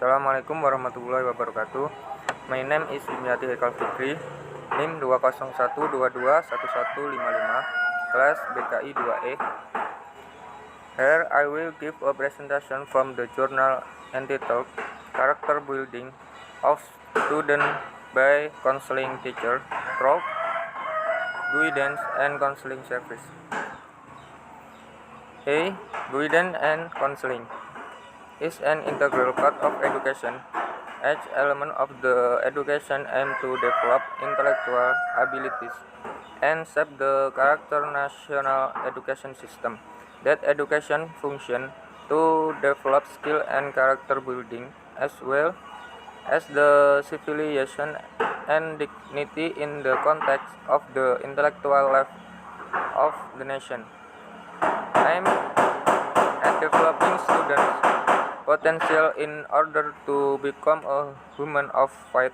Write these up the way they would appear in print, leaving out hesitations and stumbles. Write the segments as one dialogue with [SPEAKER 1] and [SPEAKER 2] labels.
[SPEAKER 1] Assalamualaikum warahmatullahi wabarakatuh. My name is Dimyati Hekal Fikri, NIM 201221155, kelas BKI 2E. Here I will give a presentation from the journal entitled Character Building of Student by Counseling Teacher through Guidance and Counseling Service. A. Guidance and Counseling is an integral part of education. Each element of the education aims to develop intellectual abilities and shape the character national education system. That education function to develop skill and character building as well as the civilization and dignity in the context of the intellectual life of the nation. Aim at developing students' potential in order to become a human of faith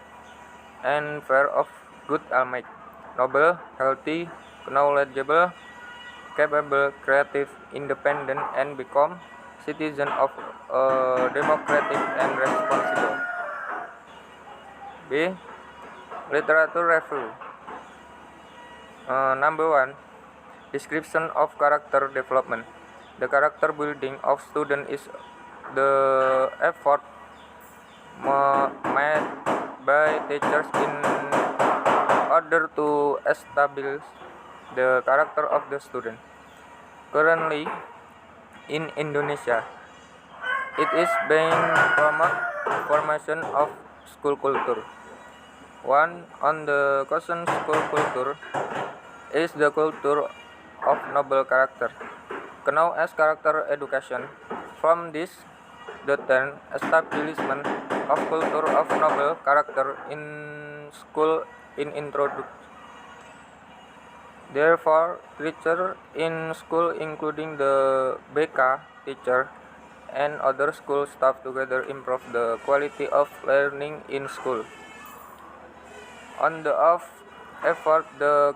[SPEAKER 1] and fair of good almight, noble, healthy, knowledgeable, capable, creative, independent, and become citizen of a democratic and responsible. B. Literature review. Number 1. Description of character development. The character building of student is the effort made by teachers in order to establish the character of the student. Currently, in Indonesia, it is being promote formation of school culture. One on the question school culture is the culture of noble character, known as character education. From this, the term establishment of culture of noble character in school in introduced. Therefore, teachers in school, including the BK teacher and other school staff, together improve the quality of learning in school. On the off effort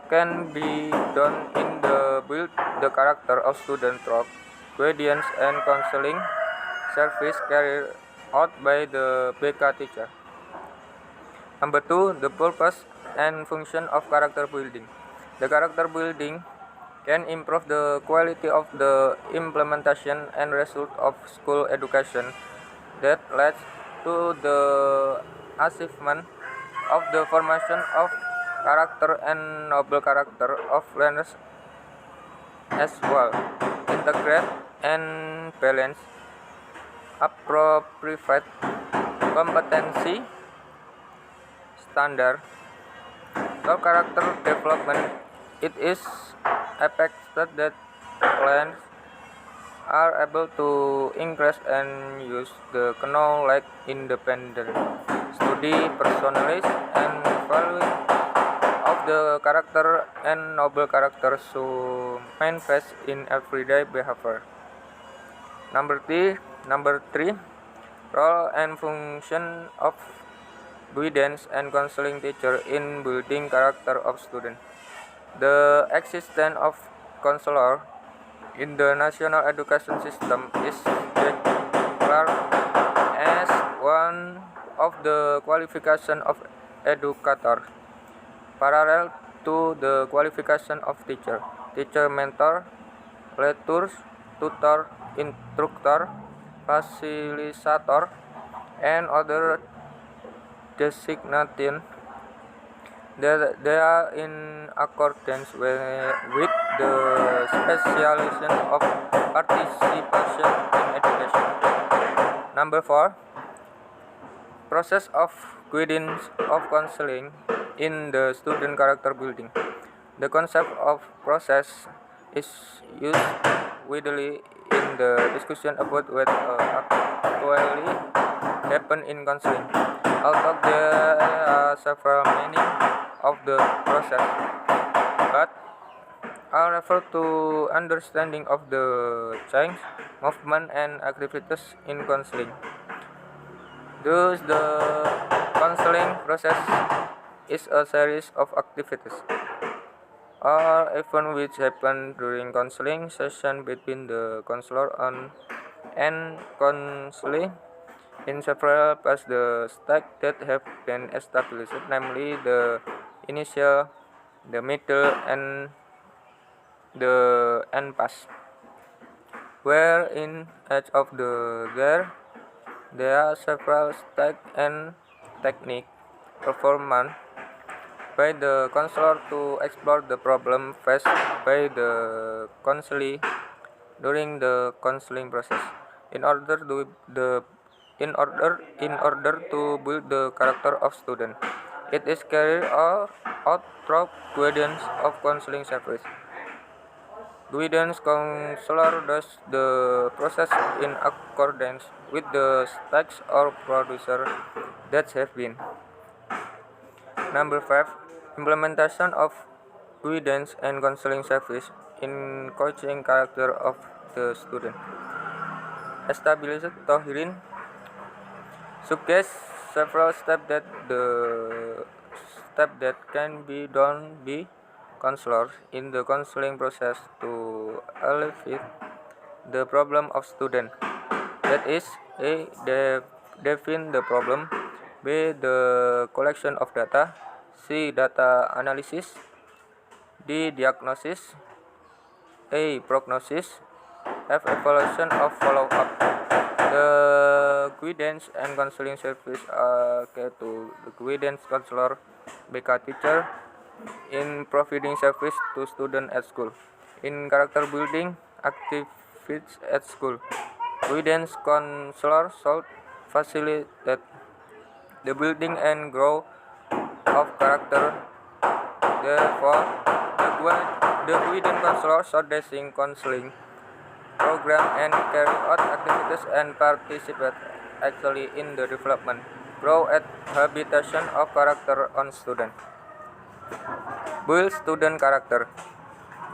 [SPEAKER 1] can be done in the build the character of student through guidance and counseling service carried out by the BK teacher. Number 2, the purpose and function of character building. The character building can improve the quality of the implementation and result of school education that leads to the achievement of the formation of character and noble character of learners as well. Integrate and balance appropriate competency standard. For character development, it is expected that learners are able to increase and use the knowledge independent study, personalized, and valuing of the character and noble character so manifest in everyday behavior. Number 3, role and function of guidance and counseling teacher in building character of student. The existence of counselor in the national education system is declared as one of the qualification of educator, parallel to the qualification of teacher, mentor, lectors, tutor, instructor, facilitator, and other designated. They are in accordance with the specialization of participation in education. Number 4, process of guidance of counseling in the student character building. The concept of process is used widely in the discussion about what actually happen in counseling. Although there are several meanings of the process, but I refer to understanding of the change, movement, and activities in counseling. Thus, the counseling process is a series of activities or events which happen during counseling session between the counselor and counselee. in several past the stacks that have been established, namely the initial, the middle, and the end pass, where in each of there are several stacks and techniques performed by the counselor to explore the problem faced by the counselee during the counseling process. In order to the in order to build the character of student, it is carried out through guidance of counseling service. Guidance counselor does the process in accordance with the steps or producer that have been. Number 5. Implementation of guidance and counseling service in coaching character of the student. Established Tohirin suggests several steps that can be done by counselors in the counseling process to alleviate the problem of student. That is, A. Define the problem. B. The collection of data. C. Data analysis. D. Diagnosis. A. Prognosis. F. Evaluation of follow-up. The guidance and counseling service are to the guidance counselor, BK teacher, in providing service to students at school. In character building activities at school, guidance counselor should facilitate the building and growth of character. Therefore, the guidance counselor should design counseling program and carry out activities and participate actively in the development, growth, and habitation of character on student. Build student character.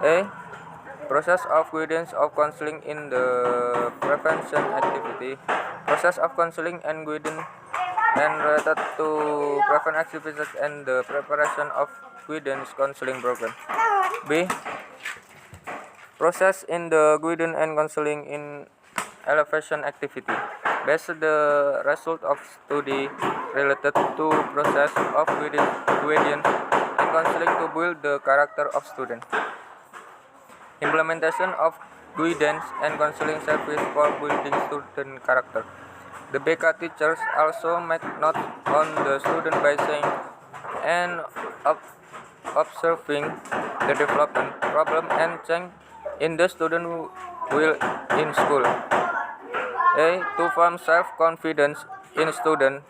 [SPEAKER 1] A. Process of guidance of counseling in the prevention activity. Process of counseling and guidance and related to prevent activities and the preparation of guidance counseling program. B. Process in the guidance and counseling in elevation activity. Based the result of study related to process of guidance and counseling to build the character of student. Implementation of guidance and counseling service for building student character. The BK teachers also make notes on the student by saying and observing the development, problem, and change in the student will in school. A. To form self-confidence in student.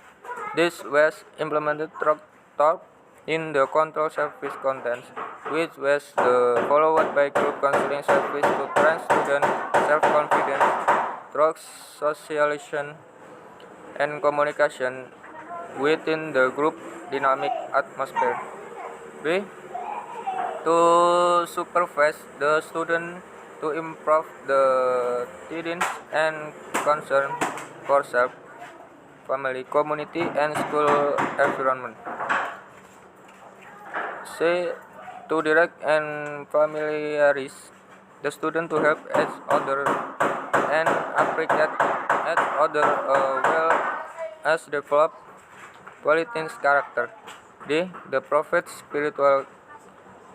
[SPEAKER 1] This was implemented through in the control service contents, which was followed by group counseling service to train student self-confidence through socialization and communication within the group dynamic atmosphere. B. To supervise the student to improve the teaching and concern for self, family, community, and school environment. C. To direct and familiarize the student to help each other and appreciate each other well as develop qualities character. D. The prophet spiritual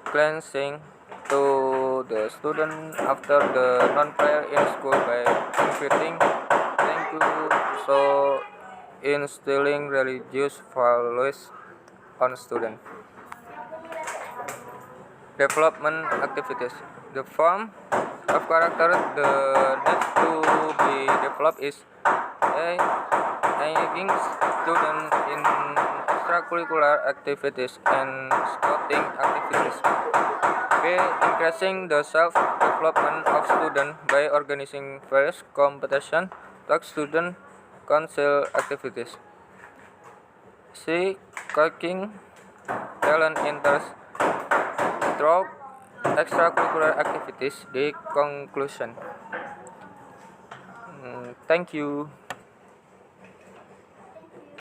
[SPEAKER 1] cleansing to the student after the non-prayer in school by inviting thank you so instilling religious values on student. Development activities. The form of character that needs to be developed is A. Engaging students in extracurricular activities and scouting activities. B. Increasing the self-development of students by organizing various competition like student council activities. C. Coaching talent interest through extracurricular activities. The conclusion. Thank you.